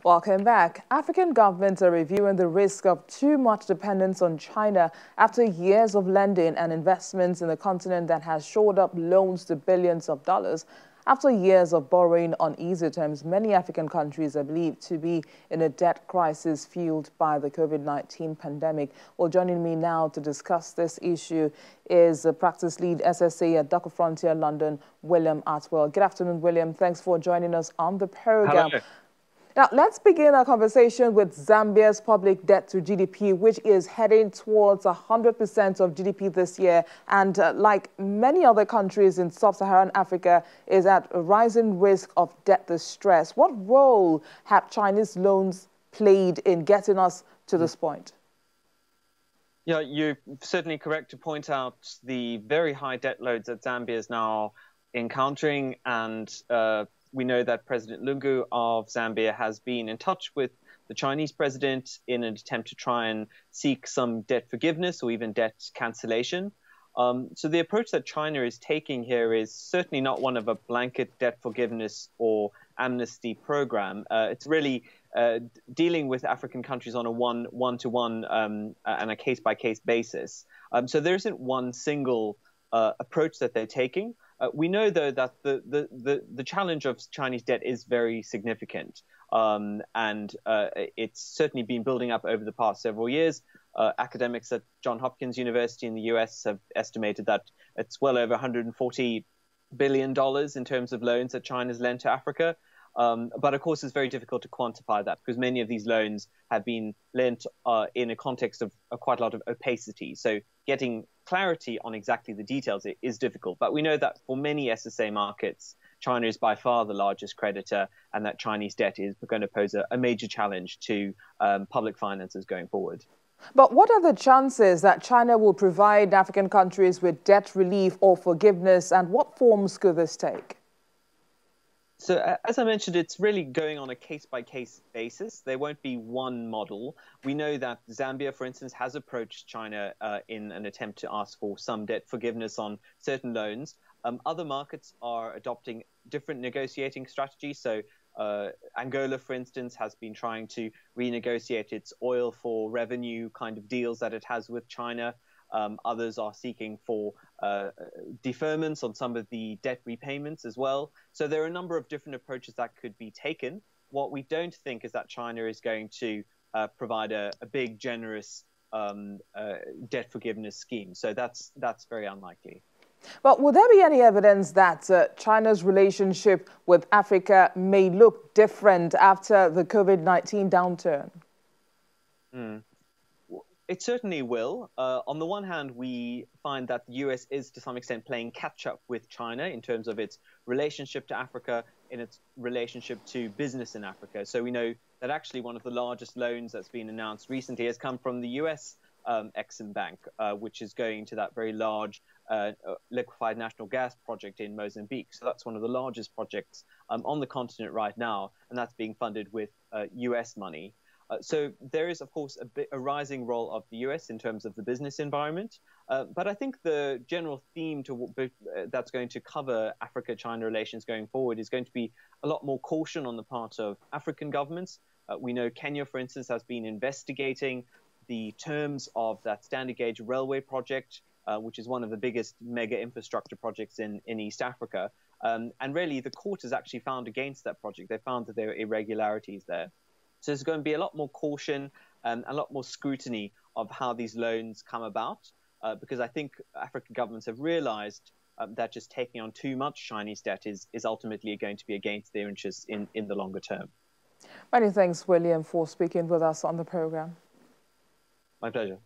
Welcome back. African governments are reviewing the risk of too much dependence on China after years of lending and investments in the continent that has shored up loans to billions of dollars. After years of borrowing on easy terms, many African countries are believed to be in a debt crisis fueled by the COVID-19 pandemic. Well, joining me now to discuss this issue is practice lead SSA at Docker Frontier London, William Atwell. Good afternoon, William. Thanks for joining us on the program. Hello. Now, let's begin our conversation with Zambia's public debt to GDP, which is heading towards 100% of GDP this year. And like many other countries in sub-Saharan Africa, is at a rising risk of debt distress. What role have Chinese loans played in getting us to this point? Yeah, you're certainly correct to point out the very high debt loads that Zambia is now encountering, and we know that President Lungu of Zambia has been in touch with the Chinese president in an attempt to try and seek some debt forgiveness or even debt cancellation. So the approach that China is taking here is certainly not one of a blanket debt forgiveness or amnesty program. It's really dealing with African countries on a one-to-one and a case-by-case basis. So there isn't one single approach that they're taking. We know, though, that the challenge of Chinese debt is very significant, and it's certainly been building up over the past several years. Academics at Johns Hopkins University in the US have estimated that it's well over $140 billion in terms of loans that China's lent to Africa. But of course, it's very difficult to quantify that because many of these loans have been lent in a context of quite a lot of opacity. So getting clarity on exactly the details is difficult. But we know that for many SSA markets, China is by far the largest creditor, and that Chinese debt is going to pose a major challenge to public finances going forward. But what are the chances that China will provide African countries with debt relief or forgiveness, and what forms could this take? So as I mentioned, it's really going on a case-by-case basis. There won't be one model. We know that Zambia, for instance, has approached China in an attempt to ask for some debt forgiveness on certain loans. Other markets are adopting different negotiating strategies. So Angola, for instance, has been trying to renegotiate its oil for revenue kind of deals that it has with China. Others are seeking for deferments on some of the debt repayments as well. So there are a number of different approaches that could be taken. What we don't think is that China is going to provide a big, generous debt forgiveness scheme. So that's very unlikely. But would there be any evidence that China's relationship with Africa may look different after the COVID-19 downturn? It certainly will. On the one hand, we find that the US is to some extent playing catch up with China in terms of its relationship to Africa, in its relationship to business in Africa. So we know that actually one of the largest loans that's been announced recently has come from the US Exim Bank, which is going to that very large liquefied natural gas project in Mozambique. So that's one of the largest projects on the continent right now, and that's being funded with US money. So there is, of course, a rising role of the US in terms of the business environment. But I think the general theme that's going to cover Africa-China relations going forward is going to be a lot more caution on the part of African governments. We know Kenya, for instance, has been investigating the terms of that standard gauge railway project, which is one of the biggest mega infrastructure projects in East Africa. And really, the court has actually found against that project. They found that there are irregularities there. So there's going to be a lot more caution and a lot more scrutiny of how these loans come about, because I think African governments have realized that just taking on too much Chinese debt is ultimately going to be against their interests in the longer term. Many thanks, William, for speaking with us on the program. My pleasure.